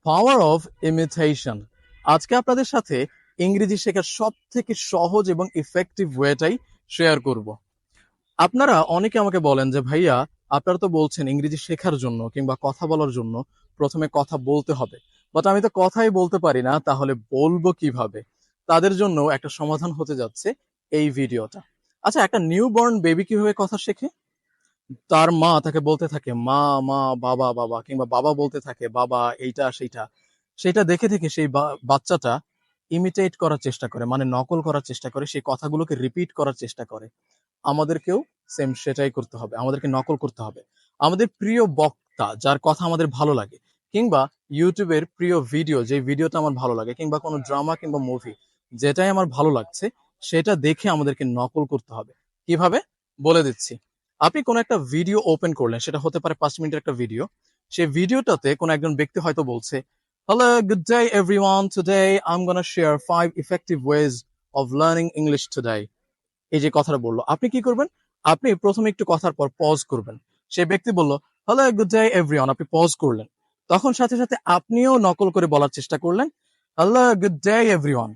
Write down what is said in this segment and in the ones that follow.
Power of imitation. আজকে আপনাদের সাথে ইংরেজি শেখার সব থেকে সহজ এবং ইফেক্টিভ ওয়েটাই শেয়ার করব। আপনারা অনেকে আমাকে বলেন যে ভাইয়া, আপনারা তো বলছেন ইংরেজি শেখার জন্য কিংবা কথা বলার জন্য প্রথমে কথা বলতে হবে, বাট আমি তো কথাই বলতে পারি না, তাহলে বলবো কিভাবে? তাদের জন্য একটা সমাধান হতে যাচ্ছে এই ভিডিওটা। আচ্ছা, একটা নিউ বর্ন বেবি কিভাবে কথা শেখে? তার মা তাকে বলতে থাকে মা মা, বাবা বাবা, কিংবা বাবা বলতে থাকে বাবা, এইটা সেইটা। সেটা দেখে দেখে সেই বাচ্চাটা ইমিটেট করার চেষ্টা করে, মানে নকল করার চেষ্টা করে, সেই কথাগুলোকে রিপিট করার চেষ্টা করে। আমাদেরকেও সেম সেটাই করতে হবে, আমাদেরকে নকল করতে হবে। আমাদের প্রিয় বক্তা যার কথা আমাদের ভালো লাগে, কিংবা ইউটিউবের প্রিয় ভিডিও, যে ভিডিওটা আমার ভালো লাগে, কিংবা কোনো ড্রামা কিংবা মুভি যেটাই আমার ভালো লাগছে, সেটা দেখে আমাদেরকে নকল করতে হবে। কিভাবে? বলে দিচ্ছি। আপনি কোনো একটা ভিডিও ওপেন করলেন, সেটা হতে পারে 5 মিনিটের একটা ভিডিও। সেই ভিডিওটাতে কোনো একজন ব্যক্তি হয়তো বলছে, hello, good day everyone, today I am gonna share 5 effective ways of learning English today. এই যে কথাটা বললো, আপনি কি করবেন? আপনি প্রথমে একটু কথার পর পজ করবেন। সে ব্যক্তি বলল, হ্যালো, গুড ডে এভরিওয়ান, আপনি পজ করলেন। তখন সাথে সাথে আপনিও নকল করে বলার চেষ্টা করলেন, হ্যালো, গুড ডে এভরিওয়ান।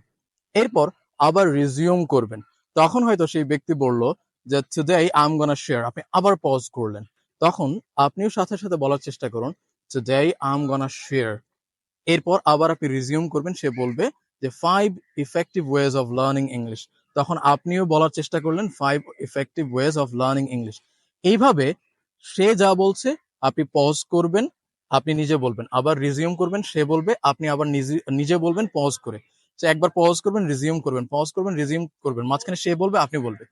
এরপর আবার রিজিউম করবেন। তখন হয়তো সেই ব্যক্তি বলল যে today I am gonna share, আপনি আবার পজ করলেন। তখন আপনিও সাথে সাথে বলার চেষ্টা করুন, today I am gonna share. এরপর আবার আপনি রিজিউম করবেন, সে বলবে যে 5 effective ways of learning English. তখন আপনিও বলার চেষ্টা করলেন 5 effective ways of learning English. এইভাবে সে যা বলছে আপনি পজ করবেন, আপনি নিজে বলবেন, আবার রিজিউম করবেন, সে বলবে, আপনি আবার নিজে নিজে বলবেন পজ করে। সে একবার পজ করবেন, রিজিউম করবেন, পজ করবেন, রিজিউম করবেন, মাঝখানে সে বলবে, আপনি বলবে।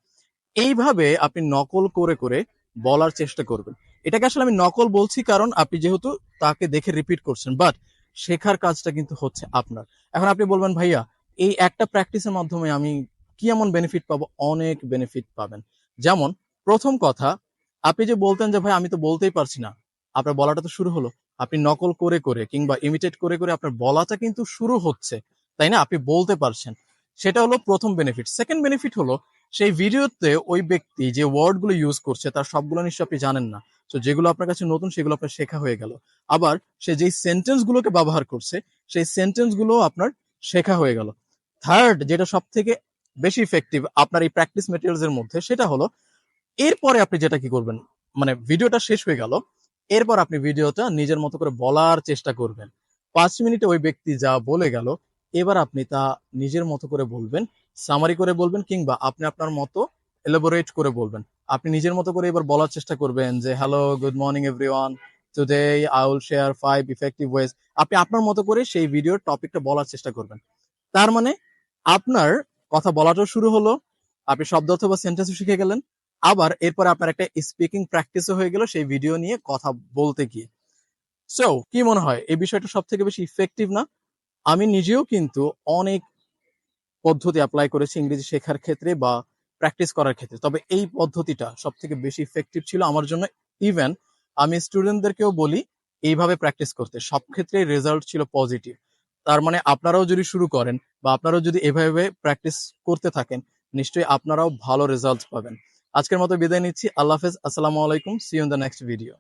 এইভাবে আপনি নকল করে করে বলার চেষ্টা করবেন। এটাকে আসলে আমি নকল বলছি কারণ আপনি যেহেতু তাকে দেখে রিপিট করছেন, বাট শেখার কাজটা কিন্তু হচ্ছে আপনার। এখন আপনি বলবেন, ভাইয়া এই একটা প্র্যাকটিসের মাধ্যমে আমি কি এমন বেনিফিট পাবো? অনেক বেনিফিট পাবেন। যেমন, প্রথম কথা, আপনি যে বলতেন যে ভাই আমি তো বলতেই পারছি না, আপনার বলাটা তো শুরু হলো। আপনি নকল করে করে কিংবা ইমিটেট করে করে আপনার বলাটা কিন্তু শুরু হচ্ছে, তাই না? আপনি বলতে পারছেন। সেটা হলো প্রথম বেনিফিট। সেকেন্ড বেনিফিট হলো, সেই ভিডিওতে ওই ব্যক্তি যে ওয়ার্ড গুলো ইউজ করছে তার সবগুলো নিশ্চয়ই আপনি জানেন না। তো যেগুলো আপনার কাছে নতুন সেগুলো আপনার শেখা হয়ে গেল। আবার সে যেই সেন্টেন্স গুলোকে ব্যবহার করছে সেই সেন্টেন্স গুলো আপনার শেখা হয়ে গেল। থার্ড, যেটা সব থেকে বেশি ইফেক্টিভ আপনার এই প্র্যাকটিস মেটেরিয়ালস এর মধ্যে, সেটা হলো এরপরে আপনি যেটা কি করবেন, মানে ভিডিওটা শেষ হয়ে গেল, এরপর আপনি ভিডিওটা নিজের মতো করে বলার চেষ্টা করবেন। 5 মিনিটে ওই ব্যক্তি যা বলে গেল, এবার আপনি তা নিজের মতো করে বলবেন, সামারি করে বলবেন, কিংবা আপনি আপনার মতো এলাবোরেট করে বলবেন। আপনি নিজের মতো করে এবার বলার চেষ্টা করবেন যে hello, good morning everyone, today I will share 5 effective ways. আপনি আপনার মতো করে সেই ভিডিওর টপিকটা বলার চেষ্টা করবেন। তার মানে আপনার কথা বলাটাও শুরু হলো, আপনি শব্দ অথবা সেন্টেন্সও শিখে গেলেন, আবার এরপরে আপনার একটা স্পিকিং প্র্যাকটিসও হয়ে গেল সেই ভিডিও নিয়ে কথা বলতে গিয়ে। সো কি মনে হয় এই বিষয়টা সব থেকে বেশি ইফেক্টিভ না? আমি নিজেও কিন্তু অনেক পদ্ধতি অ্যাপ্লাই করেছি ইংরেজি শেখার ক্ষেত্রে বা প্র্যাকটিস করার ক্ষেত্রে, তবে এই পদ্ধতিটা সব থেকে বেশি ইফেক্টিভ ছিল আমার জন্য। ইভেন আমি স্টুডেন্টদেরকেও বলি এইভাবে প্র্যাকটিস করতে, সব ক্ষেত্রে রেজাল্ট ছিল পজিটিভ। তার মানে আপনারাও যদি শুরু করেন বা আপনারাও যদি এভাবে প্র্যাকটিস করতে থাকেন, নিশ্চয়ই আপনারাও ভালো রেজাল্ট পাবেন। আজকের মতো বিদায় নিচ্ছি। আল্লাহ হাফেজ, আসসালামু আলাইকুম, see you in the next video.